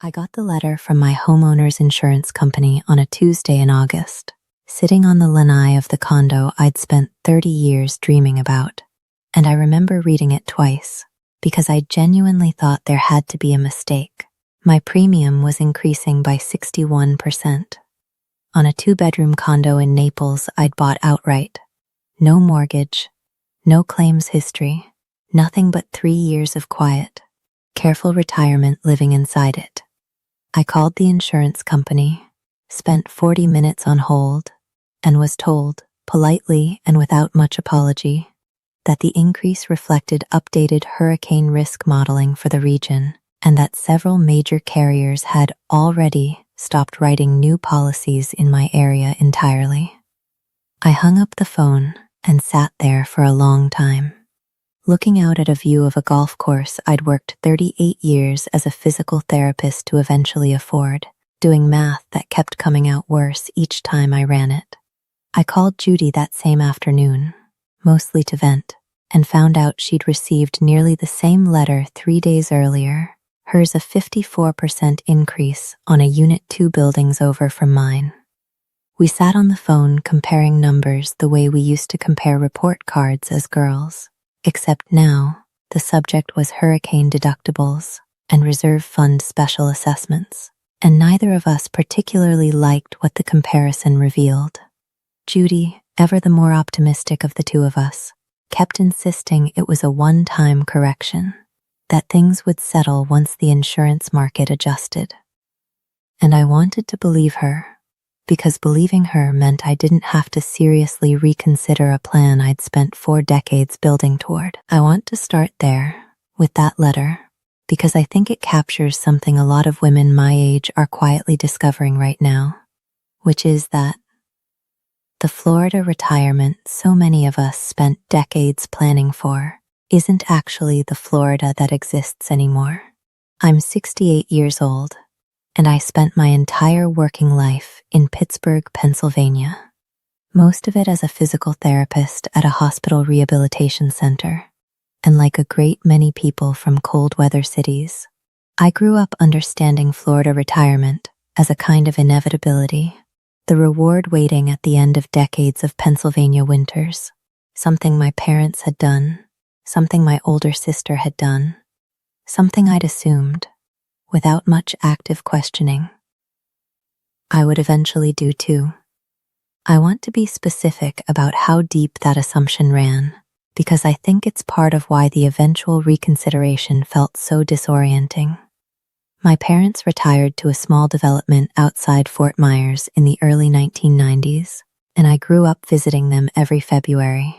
I got the letter from my homeowner's insurance company on a Tuesday in August, sitting on the lanai of the condo I'd spent 30 years dreaming about. And I remember reading it twice, because I genuinely thought there had to be a mistake. My premium was increasing by 61%. On a 2-bedroom condo in Naples I'd bought outright. No mortgage, no claims history, nothing but 3 years of quiet, careful retirement living inside it. I called the insurance company, spent 40 minutes on hold, and was told, politely and without much apology, that the increase reflected updated hurricane risk modeling for the region and that several major carriers had already stopped writing new policies in my area entirely. I hung up the phone and sat there for a long time, looking out at a view of a golf course I'd worked 38 years as a physical therapist to eventually afford, doing math that kept coming out worse each time I ran it. I called Judy that same afternoon, mostly to vent, and found out she'd received nearly the same letter 3 days earlier, hers a 54% increase on a Unit 2 buildings over from mine. We sat on the phone comparing numbers the way we used to compare report cards as girls, except now the subject was hurricane deductibles and reserve fund special assessments, and neither of us particularly liked what the comparison revealed. Judy, ever the more optimistic of the two of us, kept insisting it was a one-time correction, that things would settle once the insurance market adjusted. And I wanted to believe her, because believing her meant I didn't have to seriously reconsider a plan I'd spent 4 decades building toward. I want to start there, with that letter, because I think it captures something a lot of women my age are quietly discovering right now, which is that the Florida retirement so many of us spent decades planning for isn't actually the Florida that exists anymore. I'm 68 years old, and I spent my entire working life in Pittsburgh, Pennsylvania, most of it as a physical therapist at a hospital rehabilitation center. And like a great many people from cold weather cities, I grew up understanding Florida retirement as a kind of inevitability, the reward waiting at the end of decades of Pennsylvania winters, something my parents had done, something my older sister had done, something I'd assumed, without much active questioning, I would eventually do too. I want to be specific about how deep that assumption ran, because I think it's part of why the eventual reconsideration felt so disorienting. My parents retired to a small development outside Fort Myers in the early 1990s, and I grew up visiting them every February,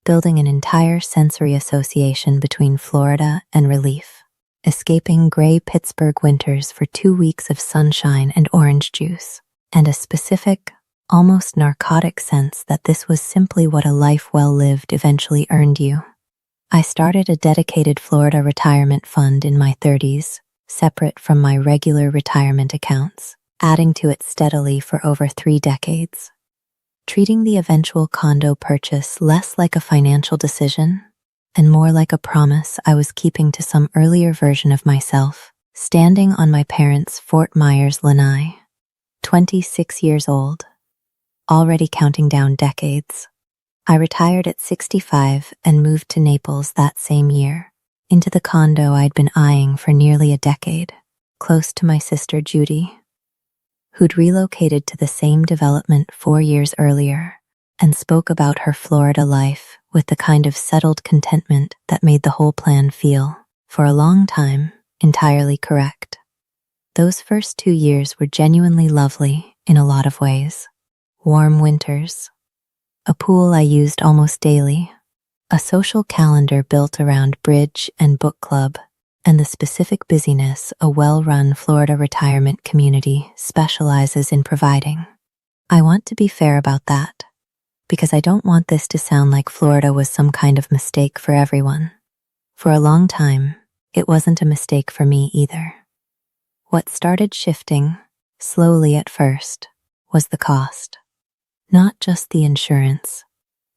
building an entire sensory association between Florida and relief, escaping gray Pittsburgh winters for 2 weeks of sunshine and orange juice, and a specific, almost narcotic sense that this was simply what a life well lived eventually earned you. I started a dedicated Florida retirement fund in my 30s, separate from my regular retirement accounts, adding to it steadily for over 3 decades. Treating the eventual condo purchase less like a financial decision and more like a promise I was keeping to some earlier version of myself, standing on my parents' Fort Myers lanai, 26 years old, already counting down decades. I retired at 65 and moved to Naples that same year, into the condo I'd been eyeing for nearly a decade, close to my sister Judy, who'd relocated to the same development 4 years earlier and spoke about her Florida life with the kind of settled contentment that made the whole plan feel, for a long time, entirely correct. Those first 2 years were genuinely lovely in a lot of ways. Warm winters, a pool I used almost daily, a social calendar built around bridge and book club, and the specific busyness a well-run Florida retirement community specializes in providing. I want to be fair about that, because I don't want this to sound like Florida was some kind of mistake for everyone. For a long time, it wasn't a mistake for me either. What started shifting, slowly at first, was the cost. Not just the insurance,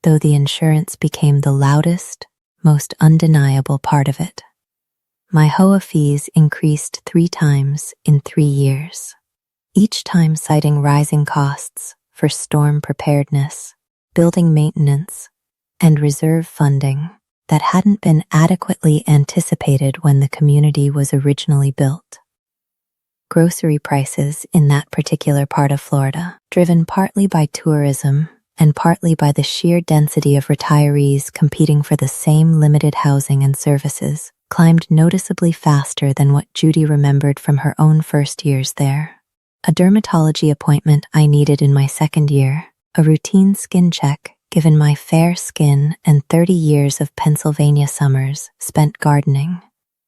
though the insurance became the loudest, most undeniable part of it. My HOA fees increased 3 times in 3 years, each time citing rising costs for storm preparedness, building maintenance, and reserve funding that hadn't been adequately anticipated when the community was originally built. Grocery prices in that particular part of Florida, driven partly by tourism and partly by the sheer density of retirees competing for the same limited housing and services, climbed noticeably faster than what Judy remembered from her own first years there. A dermatology appointment I needed in my second year, a routine skin check given my fair skin and 30 years of Pennsylvania summers spent gardening,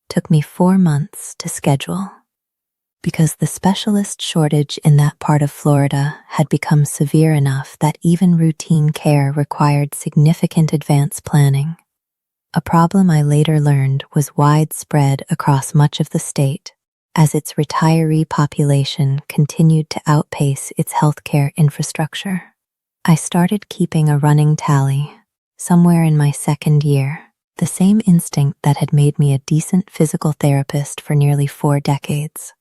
took me 4 months to schedule. Because the specialist shortage in that part of Florida had become severe enough that even routine care required significant advance planning. A problem I later learned was widespread across much of the state, as its retiree population continued to outpace its healthcare infrastructure. I started keeping a running tally, somewhere in my second year, the same instinct that had made me a decent physical therapist for nearly 4 decades.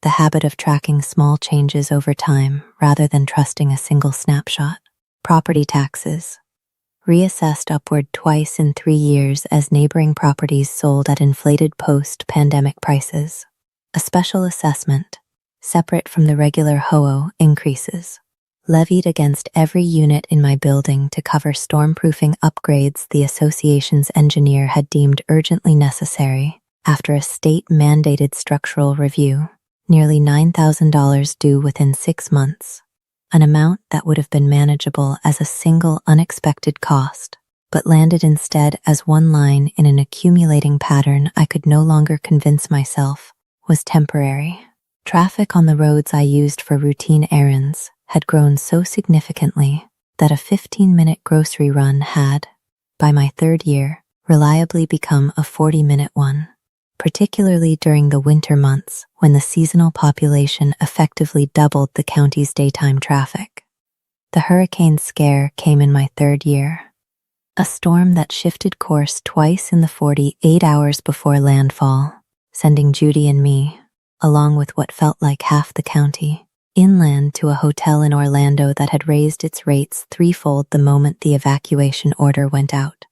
The habit of tracking small changes over time rather than trusting a single snapshot. Property taxes, reassessed upward twice in 3 years as neighboring properties sold at inflated post-pandemic prices. A special assessment, separate from the regular HOO increases, levied against every unit in my building to cover stormproofing upgrades the association's engineer had deemed urgently necessary after a state-mandated structural review. Nearly $9,000 due within 6 months, an amount that would have been manageable as a single unexpected cost, but landed instead as one line in an accumulating pattern I could no longer convince myself was temporary. Traffic on the roads I used for routine errands had grown so significantly that a 15-minute grocery run had, by my 3rd year, reliably become a 40-minute one. Particularly during the winter months when the seasonal population effectively doubled the county's daytime traffic. The hurricane scare came in my 3rd year, a storm that shifted course twice in the 48 hours before landfall, sending Judy and me, along with what felt like half the county, inland to a hotel in Orlando that had raised its rates 3-fold the moment the evacuation order went out.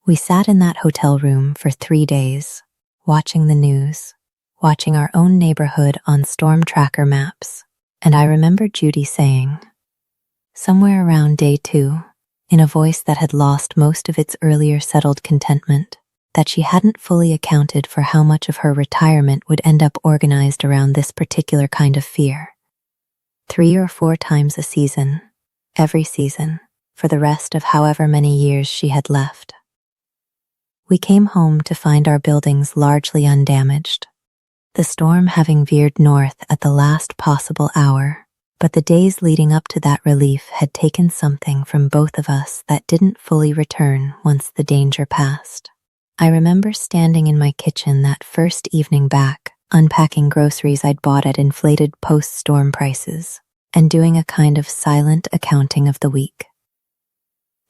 We sat in that hotel room for 3 days, watching the news, watching our own neighborhood on storm tracker maps, and I remember Judy saying, somewhere around day 2, in a voice that had lost most of its earlier settled contentment, that she hadn't fully accounted for how much of her retirement would end up organized around this particular kind of fear. 3 or 4 times a season, every season, for the rest of however many years she had left. We came home to find our buildings largely undamaged, the storm having veered north at the last possible hour, but the days leading up to that relief had taken something from both of us that didn't fully return once the danger passed. I remember standing in my kitchen that first evening back, unpacking groceries I'd bought at inflated post-storm prices, and doing a kind of silent accounting of the week.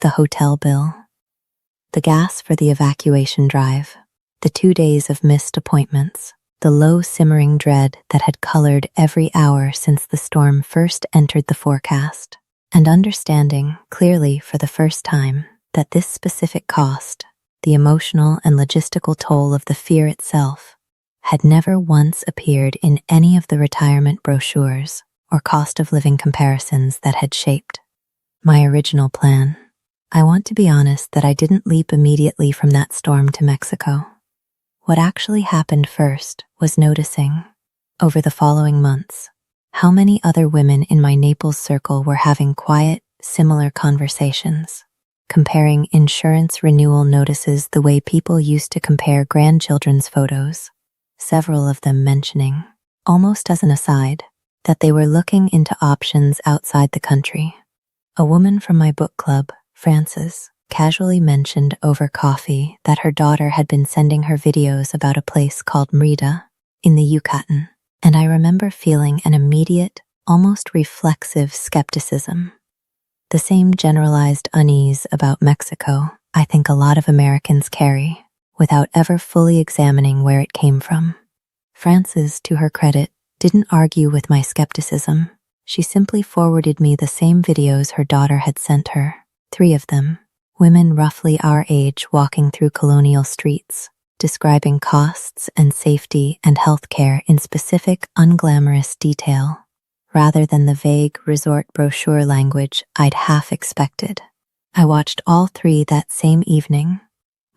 The hotel bill, the gas for the evacuation drive, the 2 days of missed appointments, the low simmering dread that had colored every hour since the storm first entered the forecast, and understanding clearly for the first time that this specific cost, the emotional and logistical toll of the fear itself, had never once appeared in any of the retirement brochures or cost of living comparisons that had shaped my original plan. I want to be honest that I didn't leap immediately from that storm to Mexico. What actually happened first was noticing, over the following months, how many other women in my Naples circle were having quiet, similar conversations, comparing insurance renewal notices the way people used to compare grandchildren's photos, several of them mentioning, almost as an aside, that they were looking into options outside the country. A woman from my book club, Frances, casually mentioned over coffee that her daughter had been sending her videos about a place called Mérida in the Yucatan, and I remember feeling an immediate, almost reflexive skepticism. The same generalized unease about Mexico I think a lot of Americans carry without ever fully examining where it came from. Frances, to her credit, didn't argue with my skepticism. She simply forwarded me the same videos her daughter had sent her, 3 of them, women roughly our age walking through colonial streets, describing costs and safety and healthcare in specific, unglamorous detail, rather than the vague resort brochure language I'd half expected. I watched all 3 that same evening,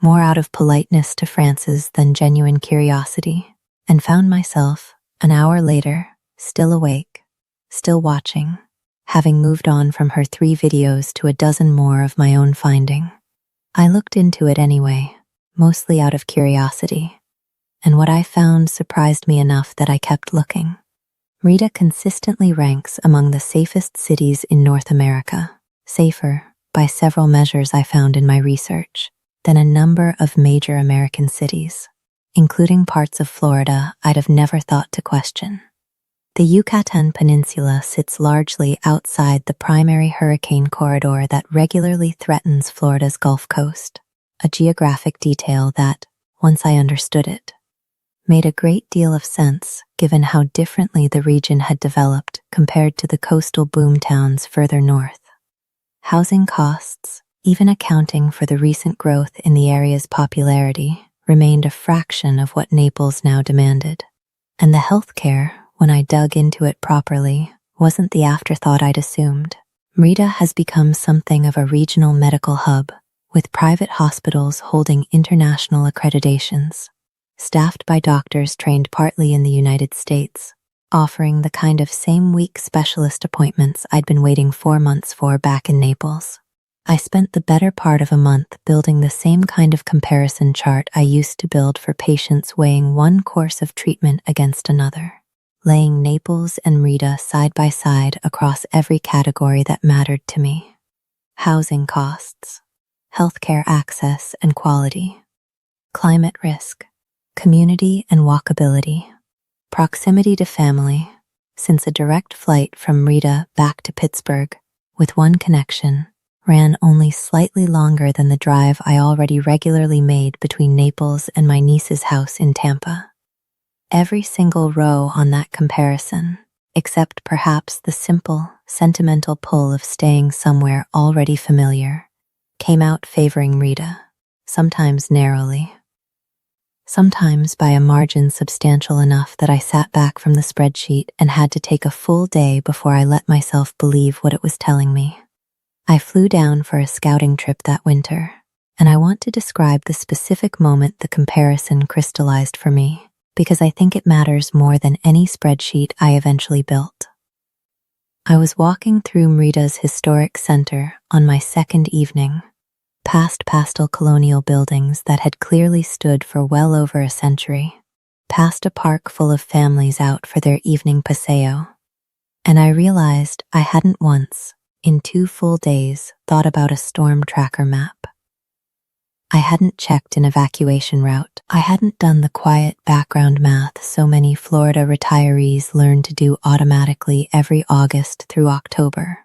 more out of politeness to Frances than genuine curiosity, and found myself, an hour later, still awake, still watching, having moved on from her 3 videos to a dozen more of my own finding. I looked into it anyway, mostly out of curiosity, and what I found surprised me enough that I kept looking. Merida consistently ranks among the safest cities in North America, safer, by several measures I found in my research, than a number of major American cities, including parts of Florida I'd have never thought to question. The Yucatan Peninsula sits largely outside the primary hurricane corridor that regularly threatens Florida's Gulf Coast, a geographic detail that, once I understood it, made a great deal of sense given how differently the region had developed compared to the coastal boomtowns further north. Housing costs, even accounting for the recent growth in the area's popularity, remained a fraction of what Naples now demanded. And the healthcare, when I dug into it properly, wasn't the afterthought I'd assumed. Merida has become something of a regional medical hub, with private hospitals holding international accreditations, staffed by doctors trained partly in the United States, offering the kind of same-week specialist appointments I'd been waiting 4 months for back in Naples. I spent the better part of a month building the same kind of comparison chart I used to build for patients weighing one course of treatment against another, laying Naples and Merida side by side across every category that mattered to me: housing costs, healthcare access and quality, climate risk, community and walkability, proximity to family, since a direct flight from Merida back to Pittsburgh, with one connection, ran only slightly longer than the drive I already regularly made between Naples and my niece's house in Tampa. Every single row on that comparison, except perhaps the simple, sentimental pull of staying somewhere already familiar, came out favoring Merida, sometimes narrowly, sometimes by a margin substantial enough that I sat back from the spreadsheet and had to take a full day before I let myself believe what it was telling me. I flew down for a scouting trip that winter, and I want to describe the specific moment the comparison crystallized for me, because I think it matters more than any spreadsheet I eventually built. I was walking through Merida's historic center on my second evening, past pastel colonial buildings that had clearly stood for well over a century, past a park full of families out for their evening paseo, and I realized I hadn't once, in 2 full days, thought about a storm tracker map. I hadn't checked an evacuation route. I hadn't done the quiet background math so many Florida retirees learn to do automatically every August through October.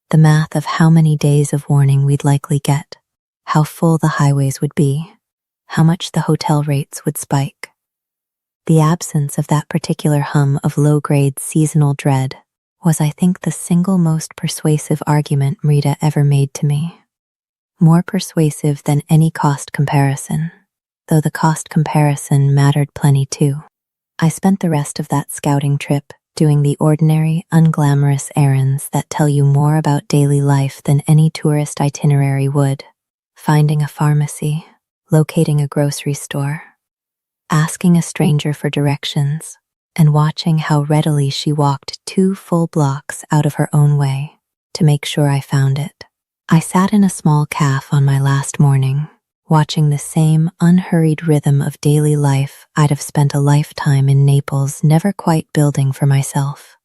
The math of how many days of warning we'd likely get, how full the highways would be, how much the hotel rates would spike. The absence of that particular hum of low-grade seasonal dread was, I think, the single most persuasive argument Merida ever made to me. More persuasive than any cost comparison, though the cost comparison mattered plenty too. I spent the rest of that scouting trip doing the ordinary, unglamorous errands that tell you more about daily life than any tourist itinerary would: finding a pharmacy, locating a grocery store, asking a stranger for directions, and watching how readily she walked 2 full blocks out of her own way to make sure I found it. I sat in a small cafe on my last morning, watching the same unhurried rhythm of daily life I'd have spent a lifetime in Naples never quite building for myself.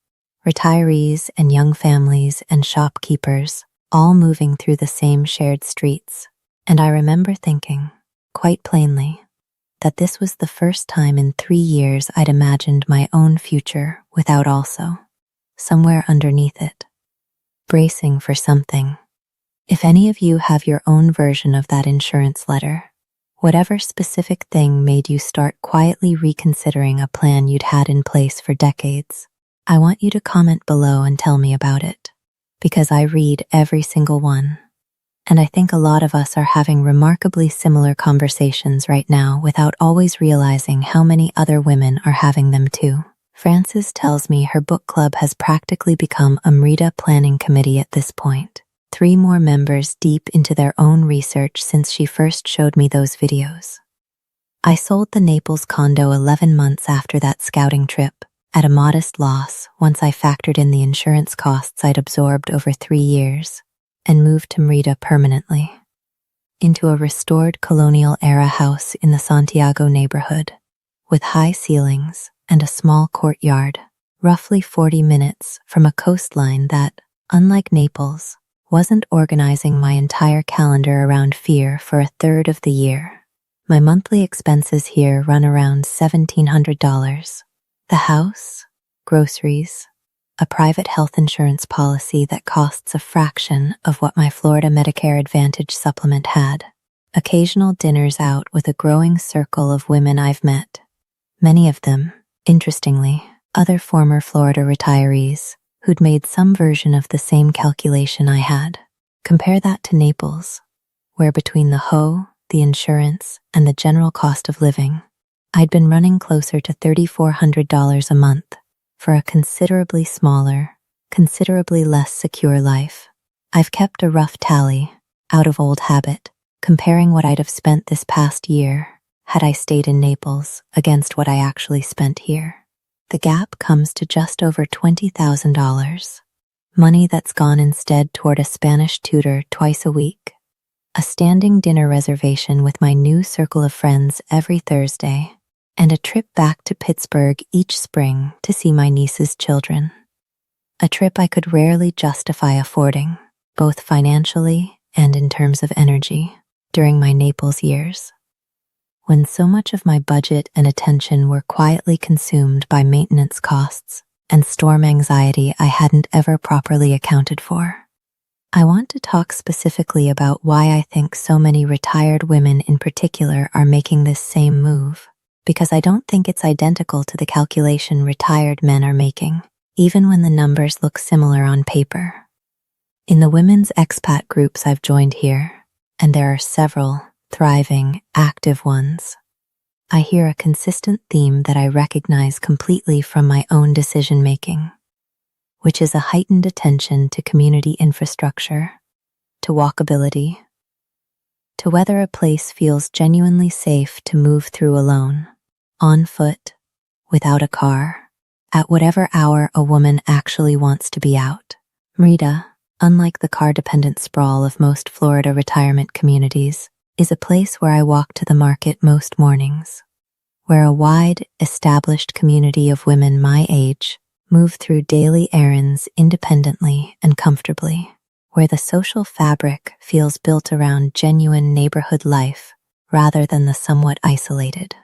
Retirees and young families and shopkeepers, all moving through the same shared streets. And I remember thinking, quite plainly, that this was the first time in 3 years I'd imagined my own future without also, somewhere underneath it, bracing for something. If any of you have your own version of that insurance letter, Whatever specific thing made you start quietly reconsidering a plan you'd had in place for decades, I want you to comment below and tell me about it, because I read every single one. And I think a lot of us are having remarkably similar conversations right now without always realizing how many other women are having them too. Frances tells me her book club has practically become a MREDA planning committee at this point. 3 more members deep into their own research since she first showed me those videos. I sold the Naples condo 11 months after that scouting trip, at a modest loss once I factored in the insurance costs I'd absorbed over 3 years, and moved to Merida permanently, into a restored colonial-era house in the Santiago neighborhood, with high ceilings and a small courtyard, roughly 40 minutes from a coastline that, unlike Naples, wasn't organizing my entire calendar around fear for a third of the year. My monthly expenses here run around $1,700. The house, groceries, a private health insurance policy that costs a fraction of what my Florida Medicare Advantage supplement had, occasional dinners out with a growing circle of women I've met, many of them, interestingly, other former Florida retirees who'd made some version of the same calculation I had. Compare that to Naples, where between the the insurance, and the general cost of living, I'd been running closer to $3,400 a month for a considerably smaller, considerably less secure life. I've kept a rough tally, out of old habit, comparing what I'd have spent this past year had I stayed in Naples against what I actually spent here. The gap comes to just over $20,000, money that's gone instead toward a Spanish tutor twice a week, a standing dinner reservation with my new circle of friends every Thursday, and a trip back to Pittsburgh each spring to see my niece's children. A trip I could rarely justify affording, both financially and in terms of energy, during my Naples years, when so much of my budget and attention were quietly consumed by maintenance costs and storm anxiety I hadn't ever properly accounted for. I want to talk specifically about why I think so many retired women in particular are making this same move, because I don't think it's identical to the calculation retired men are making, even when the numbers look similar on paper. In the women's expat groups I've joined here, and there are several thriving, active ones, I hear a consistent theme that I recognize completely from my own decision-making, which is a heightened attention to community infrastructure, to walkability, to whether a place feels genuinely safe to move through alone, on foot, without a car, at whatever hour a woman actually wants to be out. Merida, unlike the car-dependent sprawl of most Florida retirement communities, is a place where I walk to the market most mornings, where a wide, established community of women my age move through daily errands independently and comfortably, where the social fabric feels built around genuine neighborhood life rather than the somewhat isolated,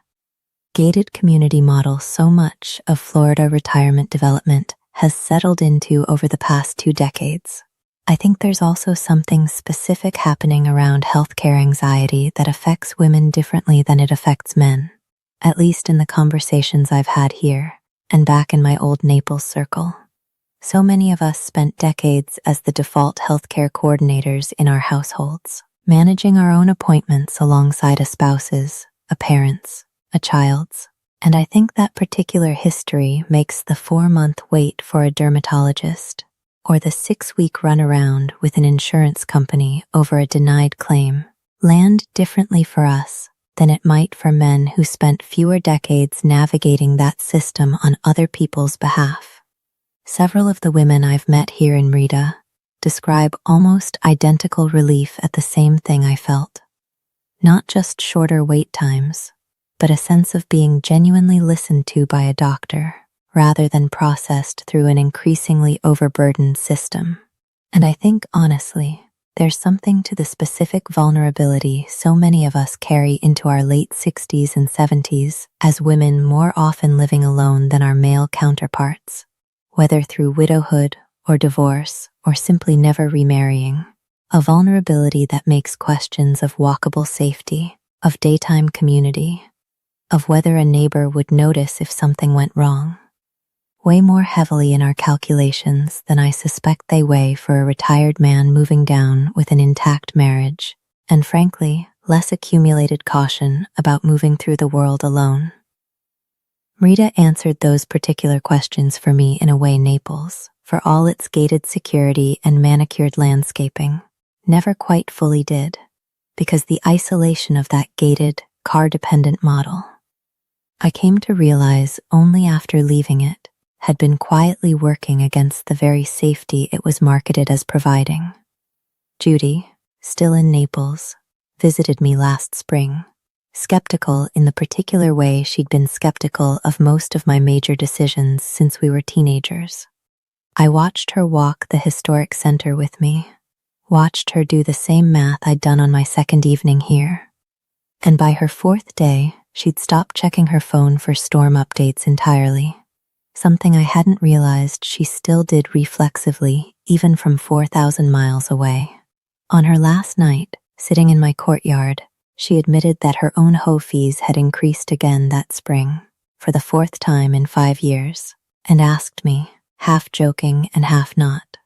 gated community model so much of Florida retirement development has settled into over the past 2 decades. I think there's also something specific happening around healthcare anxiety that affects women differently than it affects men, at least in the conversations I've had here and back in my old Naples circle. So many of us spent decades as the default healthcare coordinators in our households, managing our own appointments alongside a spouse's, a parent's, a child's, and I think that particular history makes the 4-month wait for a dermatologist or the 6-week runaround with an insurance company over a denied claim land differently for us than it might for men who spent fewer decades navigating that system on other people's behalf. Several of the women I've met here in Merida describe almost identical relief at the same thing I felt. Not just shorter wait times, but a sense of being genuinely listened to by a doctor, rather than processed through an increasingly overburdened system. And I think, honestly, there's something to the specific vulnerability so many of us carry into our late 60s and 70s as women more often living alone than our male counterparts, whether through widowhood or divorce or simply never remarrying. A vulnerability that makes questions of walkable safety, of daytime community, of whether a neighbor would notice if something went wrong. Way more heavily in our calculations than I suspect they weigh for a retired man moving down with an intact marriage, and frankly, less accumulated caution about moving through the world alone. Rita answered those particular questions for me in a way Naples, for all its gated security and manicured landscaping, never quite fully did, because the isolation of that gated, car-dependent model, I came to realize only after leaving it, had been quietly working against the very safety it was marketed as providing. Judy, still in Naples, visited me last spring, skeptical in the particular way she'd been skeptical of most of my major decisions since we were teenagers. I watched her walk the historic center with me, watched her do the same math I'd done on my second evening here. And by her fourth day, she'd stopped checking her phone for storm updates entirely. Something I hadn't realized she still did reflexively, even from 4,000 miles away. On her last night, sitting in my courtyard, she admitted that her own hoe fees had increased again that spring, for the fourth time in 5 years, and asked me, half joking and half not,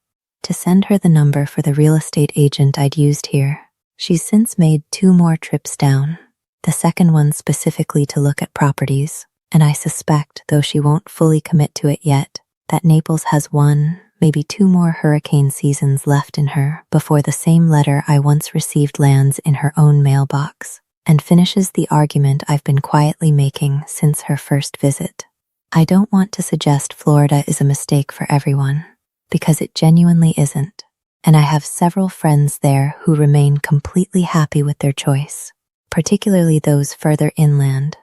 to send her the number for the real estate agent I'd used here. She's since made 2 more trips down, the second one specifically to look at properties, and I suspect, though she won't fully commit to it yet, that Naples has 1, maybe 2 more hurricane seasons left in her before the same letter I once received lands in her own mailbox, and finishes the argument I've been quietly making since her first visit. I don't want to suggest Florida is a mistake for everyone, because it genuinely isn't, and I have several friends there who remain completely happy with their choice, particularly those further inland,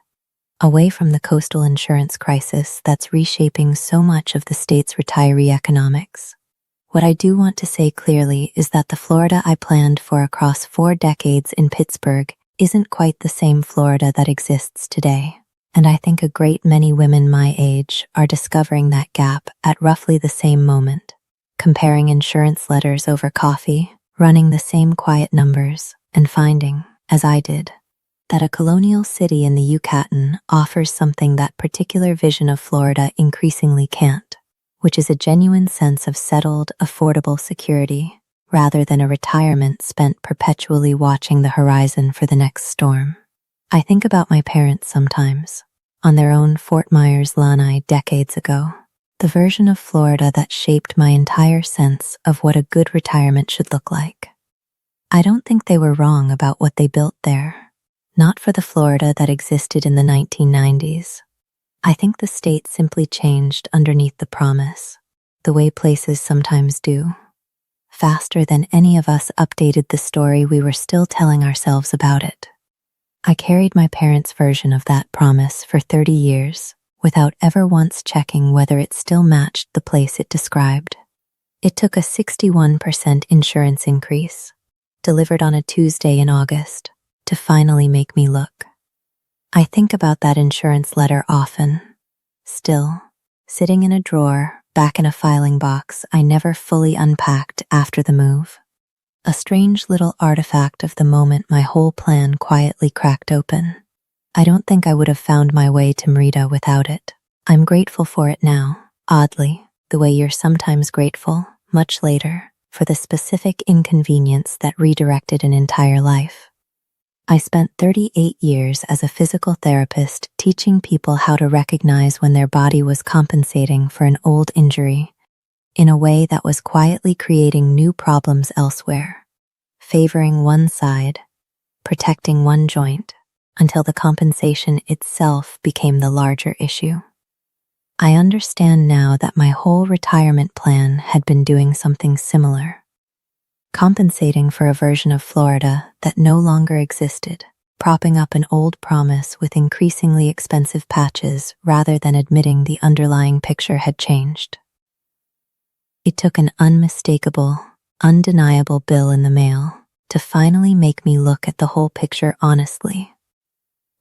away from the coastal insurance crisis that's reshaping so much of the state's retiree economics. What I do want to say clearly is that the Florida I planned for across 4 decades in Pittsburgh isn't quite the same Florida that exists today, and I think a great many women my age are discovering that gap at roughly the same moment, comparing insurance letters over coffee, running the same quiet numbers, and finding, as I did, that a colonial city in the Yucatan offers something that particular vision of Florida increasingly can't, which is a genuine sense of settled, affordable security, rather than a retirement spent perpetually watching the horizon for the next storm. I think about my parents sometimes, on their own Fort Myers lanai decades ago, the version of Florida that shaped my entire sense of what a good retirement should look like. I don't think they were wrong about what they built there. Not for the Florida that existed in the 1990s. I think the state simply changed underneath the promise, the way places sometimes do. Faster than any of us updated the story we were still telling ourselves about it. I carried my parents' version of that promise for 30 years, without ever once checking whether it still matched the place it described. It took a 61% insurance increase, delivered on a Tuesday in August, to finally make me look. I think about that insurance letter often, still, sitting in a drawer, back in a filing box I never fully unpacked after the move. A strange little artifact of the moment my whole plan quietly cracked open. I don't think I would have found my way to Merida without it. I'm grateful for it now, oddly, the way you're sometimes grateful, much later, for the specific inconvenience that redirected an entire life. I spent 38 years as a physical therapist teaching people how to recognize when their body was compensating for an old injury in a way that was quietly creating new problems elsewhere, favoring one side, protecting one joint, until the compensation itself became the larger issue. I understand now that my whole retirement plan had been doing something similar. Compensating for a version of Florida that no longer existed, propping up an old promise with increasingly expensive patches rather than admitting the underlying picture had changed. It took an unmistakable, undeniable bill in the mail to finally make me look at the whole picture honestly.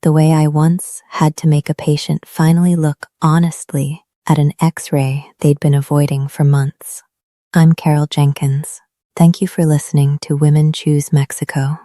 The way I once had to make a patient finally look honestly at an X-ray they'd been avoiding for months. I'm Carol Jenkins. Thank you for listening to Women Choose Mexico.